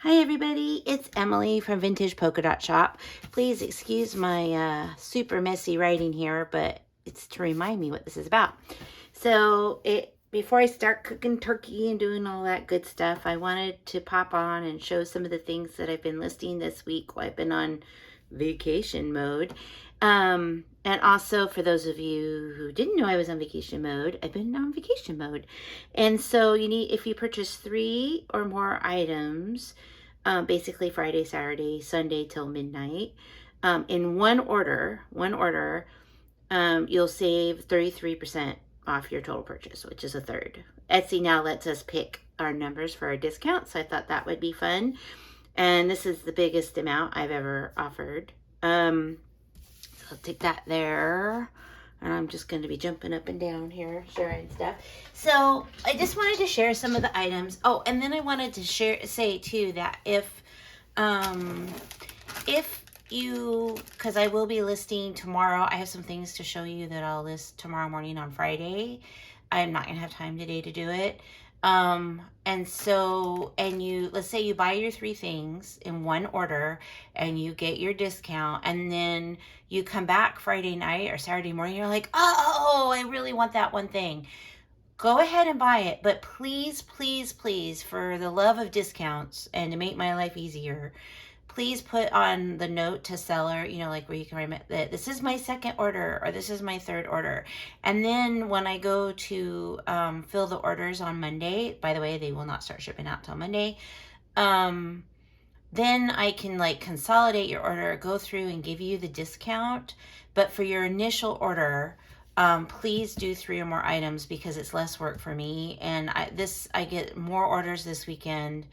Hi everybody, it's Emily from Vintage Polka Dot Shop. Please excuse my super messy writing here, but it's to remind me what this is about. So before I start cooking turkey and doing all that good stuff, I wanted to pop on and show some of the things that I've been listing this week while I've been on vacation mode. And also for those of you who didn't know I was on vacation mode, I've been on vacation mode. And so if you purchase 3 or more items, basically Friday, Saturday, Sunday till midnight, in one order, you'll save 33% off your total purchase, which is a third. Etsy now lets us pick our numbers for our discounts, so I thought that would be fun. And this is the biggest amount I've ever offered. So I'll take that there. And I'm just going to be jumping up and down here, sharing stuff. So I just wanted to share some of the items. Oh, and then I wanted to say too that if you, because I will be listing tomorrow, I have some things to show you that I'll list tomorrow morning on Friday. I'm not going to have time today to do it. Let's say you buy your 3 things in one order and you get your discount, and then you come back Friday night or Saturday morning, you're like, oh, I really want that one thing. Go ahead and buy it, but please, please, please, for the love of discounts and to make my life easier, please put on the note to seller, like where you can write that this is my second order or this is my third order. And then when I go to fill the orders on Monday, by the way, they will not start shipping out till Monday. Then I can consolidate your order, go through and give you the discount. But for your initial order, please do 3 or more items because it's less work for me. And I get more orders this weekend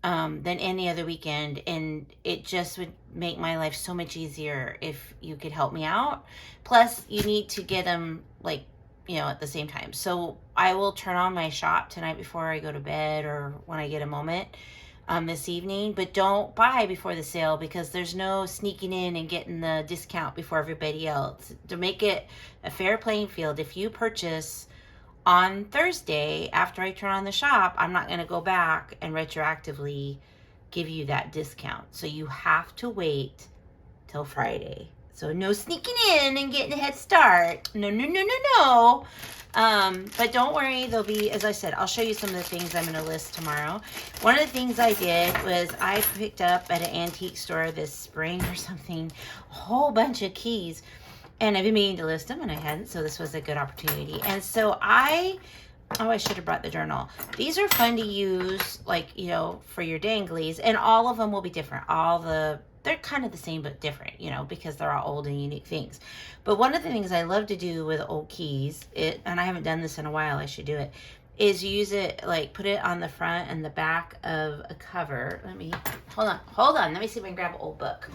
than any other weekend, and it just would make my life so much easier if you could help me out. Plus, you need to get them at the same time. So I will turn on my shop tonight before I go to bed or when I get a moment this evening, but don't buy before the sale because there's no sneaking in and getting the discount before everybody else. To make it a fair playing field, if you purchase on Thursday, after I turn on the shop, I'm not going to go back and retroactively give you that discount. So you have to wait till Friday. So no sneaking in and getting a head start. No. But don't worry, there'll be, as I said, I'll show you some of the things I'm going to list tomorrow. One of the things I did was I picked up at an antique store this spring or something, a whole bunch of keys. And I've been meaning to list them, and I hadn't, so this was a good opportunity. And so I should have brought the journal. These are fun to use, for your danglies, and all of them will be different. They're kind of the same, but different, because they're all old and unique things. But one of the things I love to do with old keys, and I haven't done this in a while, I should do it, is use it, put it on the front and the back of a cover. Hold on, let me see if I can grab an old book.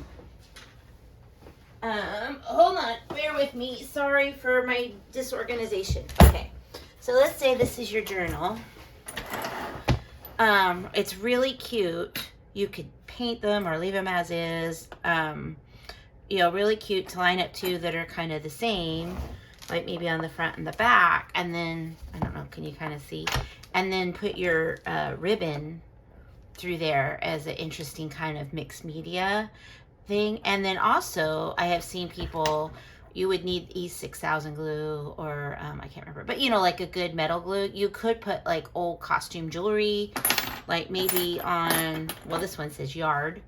Hold on, bear with me. Sorry for my disorganization. Okay, so let's say this is your journal. It's really cute. You could paint them or leave them as is. Really cute to line up 2 that are kind of the same, like maybe on the front and the back. And then, I don't know, can you kind of see? And then put your ribbon through there as an interesting kind of mixed media thing. And then also I have seen people, you would need E6000 glue or I can't remember, but like a good metal glue. You could put old costume jewelry, maybe on, well, this one says yard.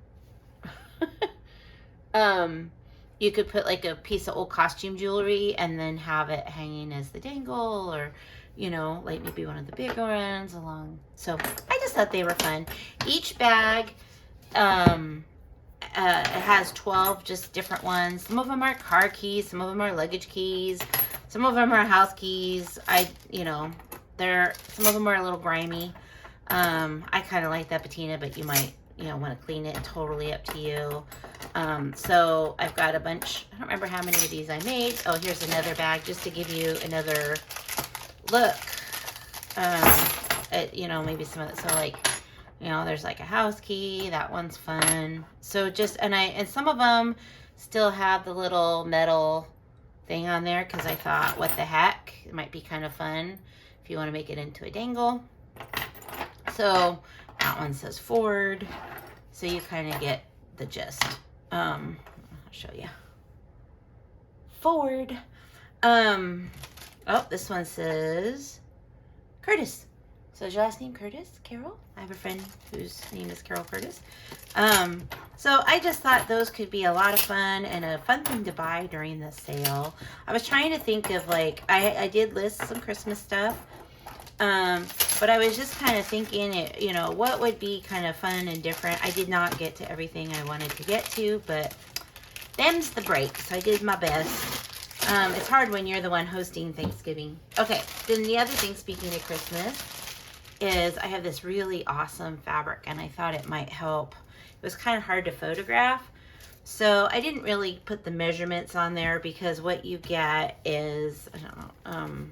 You could put a piece of old costume jewelry and then have it hanging as the dangle, or maybe one of the bigger ones along. So I just thought they were fun. Each bag it has 12 just different ones. Some of them are car keys, some of them are luggage keys, some of them are house keys. Some of them are a little grimy. I kind of like that patina, but you might want to clean it. Totally up to you. So I've got a bunch. I don't remember how many of these I made. Oh, here's another bag just to give you another look at maybe some of it. So there's a house key. That one's fun. So and some of them still have the little metal thing on there because I thought, what the heck? It might be kind of fun if you want to make it into a dangle. So That one says Ford. So you kind of get the gist. I'll show you. Ford. Oh, this one says Curtis. So is your last name Curtis? Carol? I have a friend whose name is Carol Curtis. So I just thought those could be a lot of fun and a fun thing to buy during the sale. I was trying to think of like, I did list some Christmas stuff. But I was just kind of thinking, you know, what would be kind of fun and different. I did not get to everything I wanted to get to, but them's the breaks. I did my best. It's hard when you're the one hosting Thanksgiving. Okay, then the other thing, speaking of Christmas, is I have this really awesome fabric, and I thought it might help. It was kind of hard to photograph, so I didn't really put the measurements on there because what you get is, I don't know,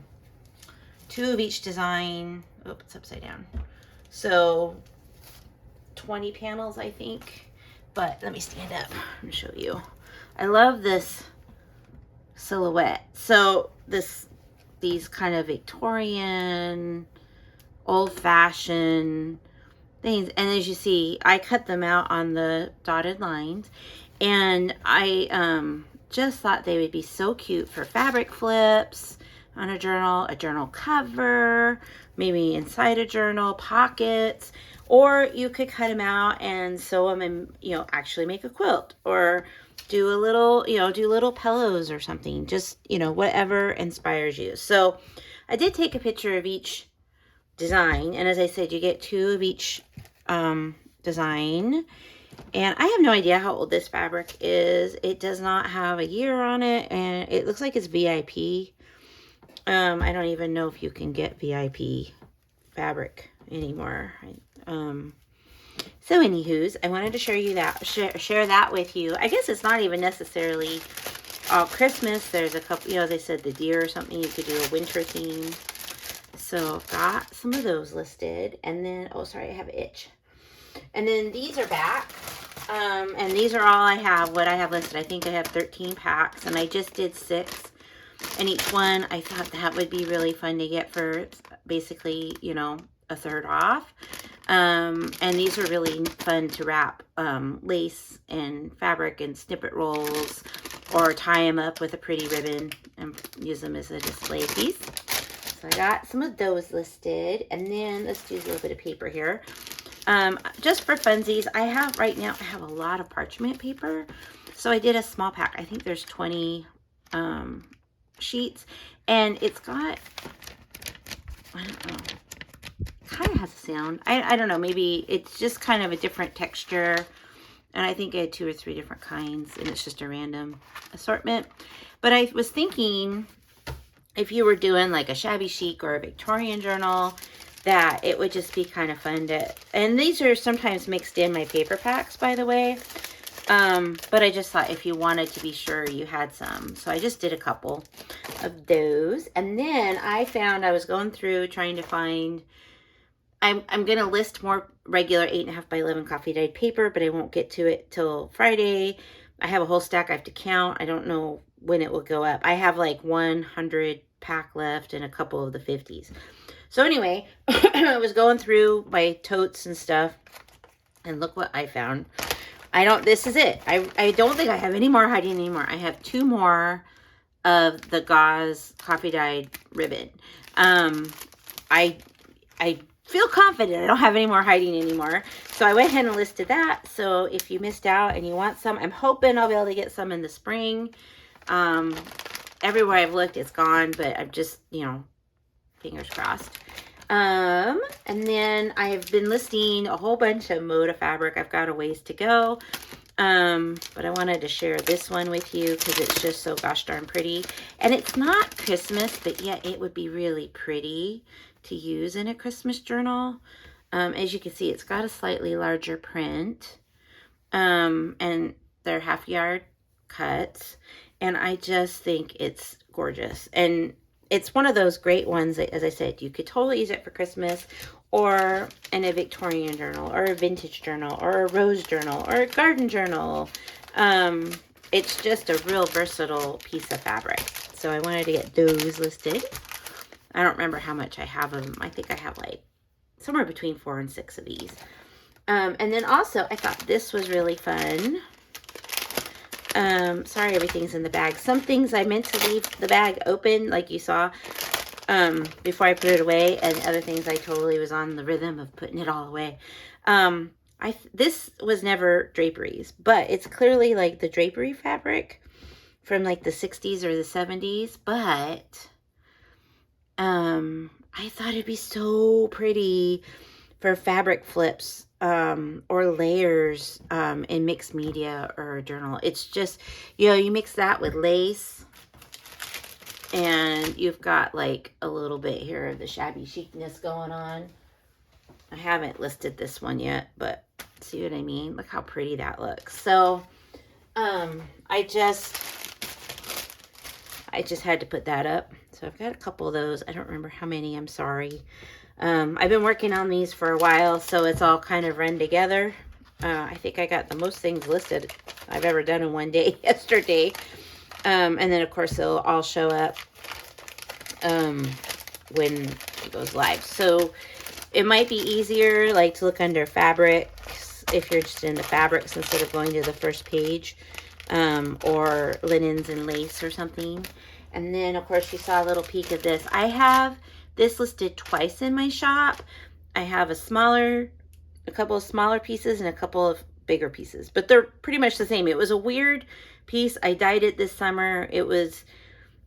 2 of each design. Oh, it's upside down. So 20 panels, I think. But let me stand up and show you. I love this silhouette. So these kind of Victorian, old-fashioned things. And as you see, I cut them out on the dotted lines. And I just thought they would be so cute for fabric flips on a journal cover, maybe inside a journal, pockets, or you could cut them out and sew them and, you know, actually make a quilt, or do a little, you know, do little pillows or something, just, you know, whatever inspires you. So I did take a picture of each design, and as I said, you get 2 of each design. And I have no idea how old this fabric is. It does not have a year on it, and it looks like it's VIP. I don't even know if you can get VIP fabric anymore. So anywho's, I wanted to share that with you. I guess it's not even necessarily all Christmas. There's a couple, you know, they said the deer or something. You could do a winter theme. So I've got some of those listed. And then, oh, sorry, I have an itch. And then these are back. And these are all I have, what I have listed. I think I have 13 packs, and I just did 6. And each one, I thought that would be really fun to get for basically, you know, a third off. And these are really fun to wrap lace and fabric and snippet rolls, or tie them up with a pretty ribbon and use them as a display piece. So I got some of those listed. And then let's do a little bit of paper here. Just for funsies, I have right now, I have a lot of parchment paper. So I did a small pack. I think there's 20 sheets, and it's got, I don't know, kind of has a sound. I don't know, maybe it's just kind of a different texture, and I think I had 2 or 3 different kinds, and it's just a random assortment. But I was thinking, if you were doing like a shabby chic or a Victorian journal, that it would just be kind of fun to, and these are sometimes mixed in my paper packs, by the way. But I just thought if you wanted to be sure you had some. So I just did a couple of those. And then I found, I was going through trying to find, I'm going to list more regular 8.5 by 11 coffee dyed paper, but I won't get to it till Friday. I have a whole stack I have to count. I don't know when it will go up. I have like 100 pack left and a couple of the 50s. So anyway, I was going through my totes and stuff, and look what I found. This is it. I don't think I have any more hiding anymore. I have 2 more of the gauze coffee dyed ribbon. I feel confident I don't have any more hiding anymore. So I went ahead and listed that. So if you missed out and you want some, I'm hoping I'll be able to get some in the spring. Everywhere I've looked, it's gone, but I'm just, you know, fingers crossed. And then I have been listing a whole bunch of Moda fabric. I've got a ways to go. But I wanted to share this one with you because it's just so gosh darn pretty. And it's not Christmas, but yet it would be really pretty to use in a Christmas journal. As you can see, it's got a slightly larger print. And they're half-yard cuts. And I just think it's gorgeous. And it's one of those great ones that, as I said, you could totally use it for Christmas, or in a Victorian journal, or a vintage journal, or a rose journal, or a garden journal. It's just a real versatile piece of fabric. So I wanted to get those listed. I don't remember how much I have of them. I think I have like somewhere between 4 and 6 of these. And then also, I thought this was really fun. Sorry, everything's in the bag. Some things I meant to leave the bag open, like you saw, before I put it away, and other things I totally was on the rhythm of putting it all away. This was never draperies, but it's clearly like the drapery fabric from like the 60s or the 70s, but I thought it'd be so pretty for fabric flips or layers in mixed media or a journal. It's just, you know, you mix that with lace and you've got like a little bit here of the shabby chicness going on. I haven't listed this one yet, but see what I mean? Look how pretty that looks. So I just had to put that up. So I've got a couple of those. I don't remember how many, I'm sorry. I've been working on these for a while, so it's all kind of run together. I think I got the most things listed I've ever done in one day yesterday. And then, of course, they'll all show up when it goes live. So it might be easier, like, to look under fabrics if you're interested in the fabrics instead of going to the first page, or linens and lace or something. And then, of course, you saw a little peek of this. I have this listed twice in my shop. I have a couple of smaller pieces and a couple of bigger pieces, but they're pretty much the same. It was a weird piece. I dyed it this summer. It was,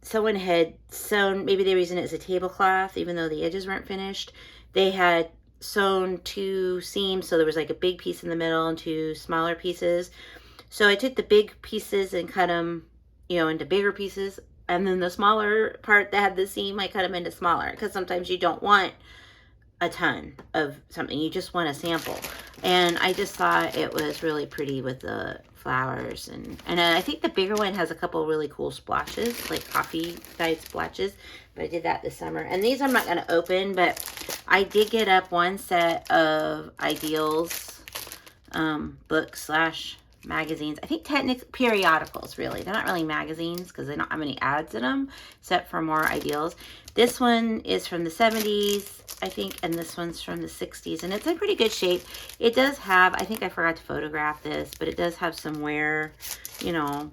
someone had sewn, maybe they were using it as a tablecloth, even though the edges weren't finished. They had sewn 2 seams, so there was like a big piece in the middle and 2 smaller pieces. So I took the big pieces and cut them, you know, into bigger pieces. And then the smaller part that had the seam, I cut them into smaller, because sometimes you don't want a ton of something. You just want a sample. And I just thought it was really pretty with the flowers. And I think the bigger one has a couple really cool splotches, like coffee dyed splotches. But I did that this summer. And these I'm not going to open, but I did get up one set of Ideals books / magazines. I think technically periodicals, really. They're not really magazines because they don't have any ads in them, except for more Ideals. This one is from the 70s, I think, and this one's from the 60s, and it's in pretty good shape. It does have, I think I forgot to photograph this, but it does have some wear, you know,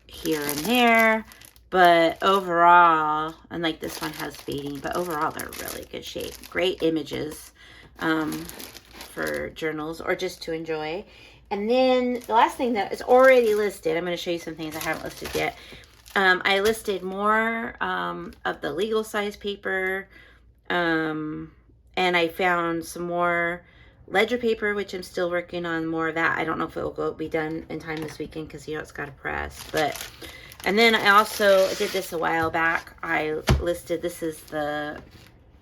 here and there. But overall, and like this one has fading, but overall they're really good shape. Great images for journals or just to enjoy. And then the last thing that is already listed, I'm going to show you some things I haven't listed yet. I listed more of the legal size paper, and I found some more ledger paper, which I'm still working on more of that. I don't know if it will be done in time this weekend because, you know, it's got to press. But, and then I did this a while back. I listed, this is the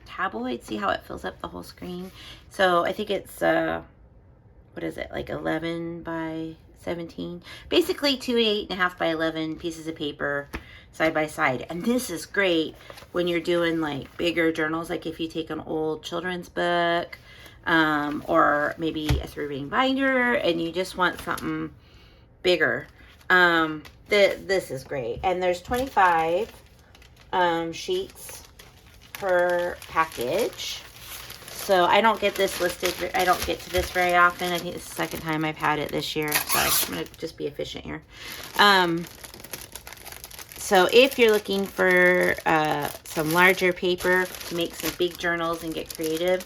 tabloid. See how it fills up the whole screen? So I think it's what is it, like 11 by 17? Basically 2 8.5 by 11 pieces of paper side by side. And this is great when you're doing like bigger journals, like if you take an old children's book, or maybe a 3-ring binder and you just want something bigger. This is great. And there's 25 sheets per package. So I don't get this listed. I don't get to this very often. I think it's the second time I've had it this year. Sorry, I'm going to just be efficient here. So if you're looking for some larger paper to make some big journals and get creative,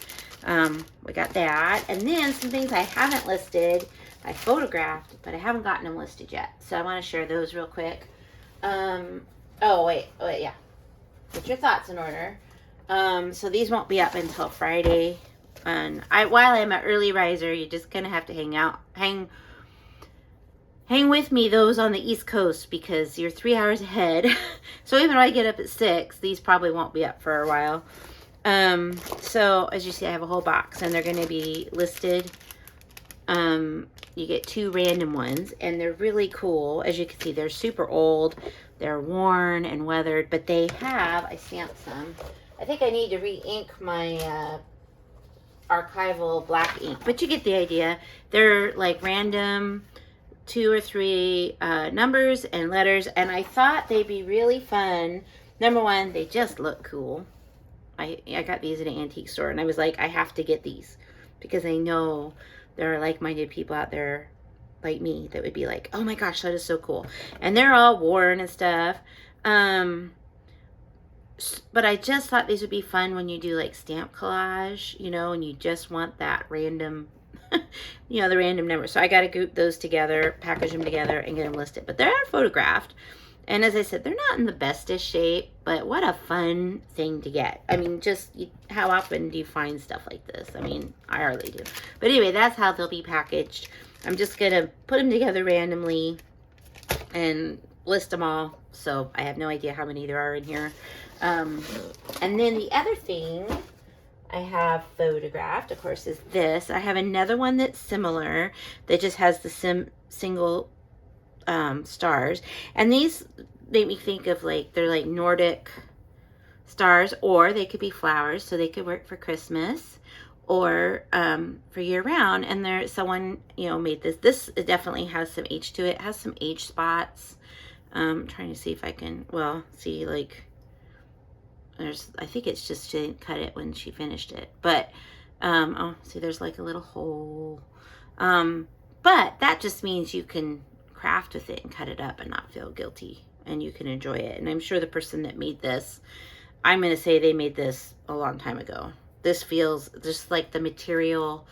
we got that. And then some things I haven't listed, I photographed, but I haven't gotten them listed yet. So I want to share those real quick. Oh, wait, yeah. Get your thoughts in order. So these won't be up until Friday. And while I'm an early riser, you just kind of have to hang with me, those on the East Coast, because you're 3 hours ahead. So even though I get up at 6, these probably won't be up for a while. So as you see, I have a whole box and they're going to be listed. You get 2 random ones and they're really cool. As you can see, they're super old. They're worn and weathered, but they have, I stamped some. I think I need to re-ink my archival black ink, but you get the idea. They're like random 2 or 3 numbers and letters, and I thought they'd be really fun. Number one, they just look cool. I got these at an antique store, and I was like, I have to get these. because I know there are like-minded people out there like me that would be like, oh my gosh, that is so cool. And they're all worn and stuff. But I just thought these would be fun when you do like stamp collage, you know, and you just want that random, you know, the random number. So I got to group those together, package them together, and get them listed. But they are photographed. And as I said, they're not in the bestest shape, but what a fun thing to get. I mean, just how often do you find stuff like this? I mean, I hardly do. But anyway, that's how they'll be packaged. I'm just going to put them together randomly and list them all. So I have no idea how many there are in here. And then the other thing I have photographed, of course, is this. I have another one that's similar that just has the single stars. And these make me think of like, they're like Nordic stars, or they could be flowers. So they could work for Christmas or for year round. And there's someone, you know, made this. This definitely has some age to it. It has some age spots. I'm trying to see if I can, well, see, like, I think it's just she didn't cut it when she finished it. But, oh, see, there's like a little hole. But that just means you can craft with it and cut it up and not feel guilty. And you can enjoy it. And I'm sure the person that made this, I'm going to say they made this a long time ago. This feels just like the material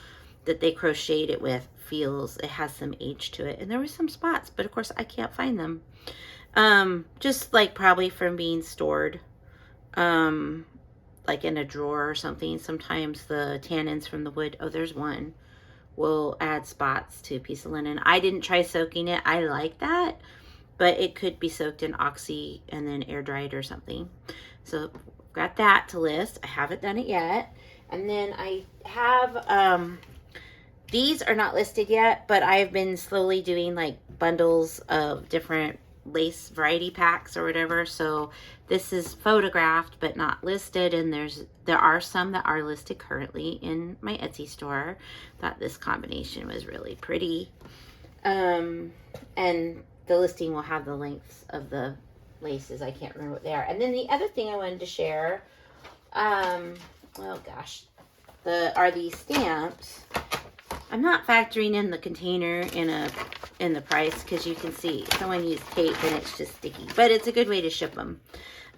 that they crocheted it with feels, it has some age to it. And there were some spots, but of course I can't find them. Just like probably from being stored. Like in a drawer or something. Sometimes the tannins from the wood, oh, there's one, will add spots to a piece of linen. I didn't try soaking it. I like that, but it could be soaked in oxy and then air dried or something. So got that to list. I haven't done it yet. And then I have, these are not listed yet, but I've been slowly doing like bundles of different lace variety packs or whatever. So this is photographed but not listed, and there are some that are listed currently in my Etsy store. Thought this combination was really pretty. And the listing will have the lengths of the laces. I can't remember what they are. And then the other thing I wanted to share, well gosh, are these stamps. I'm not factoring in the container in the price, because you can see someone used tape and it's just sticky, but it's a good way to ship them.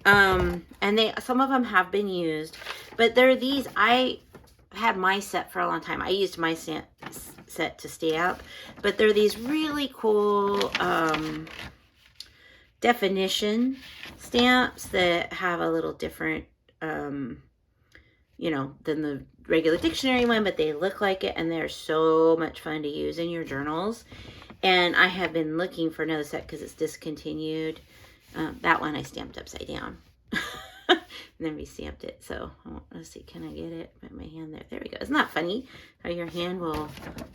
And some of them have been used, but there are these. I had my set for a long time. I used my set to stamp, but there are these really cool definition stamps that have a little different you know, than the regular dictionary one, but they look like it, and they're so much fun to use in your journals. And I have been looking for another set because it's discontinued. That one I stamped upside down. And then re-stamped it. So, let's see, can I get it? Put my hand there. There we go. Isn't that funny how your hand will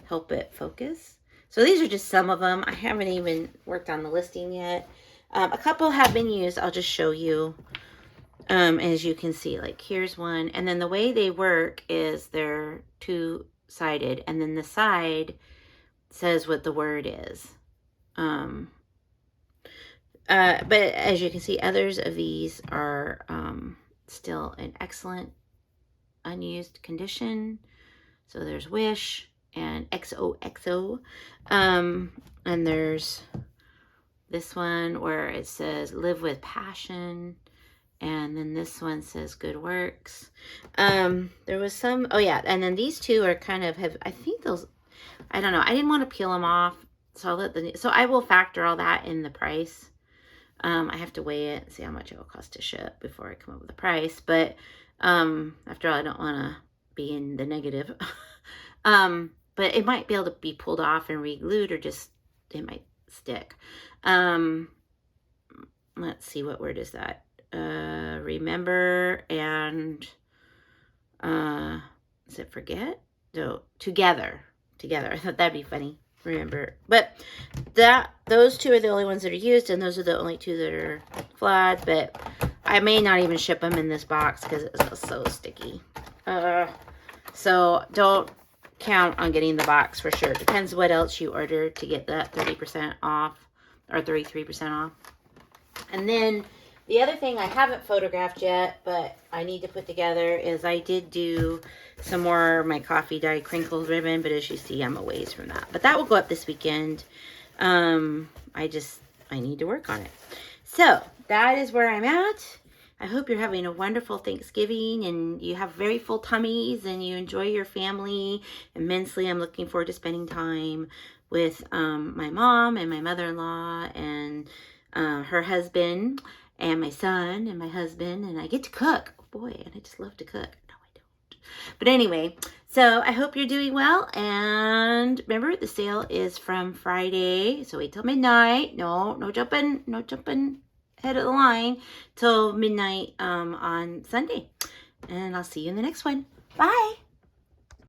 help it focus? So these are just some of them. I haven't even worked on the listing yet. A couple have been used. I'll just show you. As you can see, like here's one. And then the way they work is they're two-sided. And then the side says what the word is. But as you can see, others of these are still in excellent unused condition. So there's Wish and XOXO. And there's this one where it says Live with Passion. And then this one says Good Works. There was some, oh yeah, and then these two are kind of, I think those, I don't know, I didn't want to peel them off. So I will factor all that in the price. I have to weigh it and see how much it will cost to ship before I come up with a price. But after all, I don't want to be in the negative. But it might be able to be pulled off and re-glued, or just, it might stick. Let's see, what word is that? Remember and is it forget? No, together. I thought that'd be funny. Remember, but those two are the only ones that are used, and those are the only two that are flawed. But I may not even ship them in this box because it's so sticky. So don't count on getting the box for sure. Depends what else you order to get that 30% off or 33% off. And then The other thing I haven't photographed yet, but I need to put together is I did do some more of my coffee dye crinkled ribbon, but as you see, I'm a ways from that. But that will go up this weekend. I need to work on it. So that is where I'm at. I hope you're having a wonderful Thanksgiving and you have very full tummies and you enjoy your family immensely. I'm looking forward to spending time with my mom and my mother-in-law and her husband and my son and my husband, and I get to cook. Oh boy, and I just love to cook. No, I don't. But anyway, so I hope you're doing well, and remember the sale is from Friday, so wait till midnight. No jumping ahead of the line till midnight on Sunday. And I'll see you in the next one. Bye.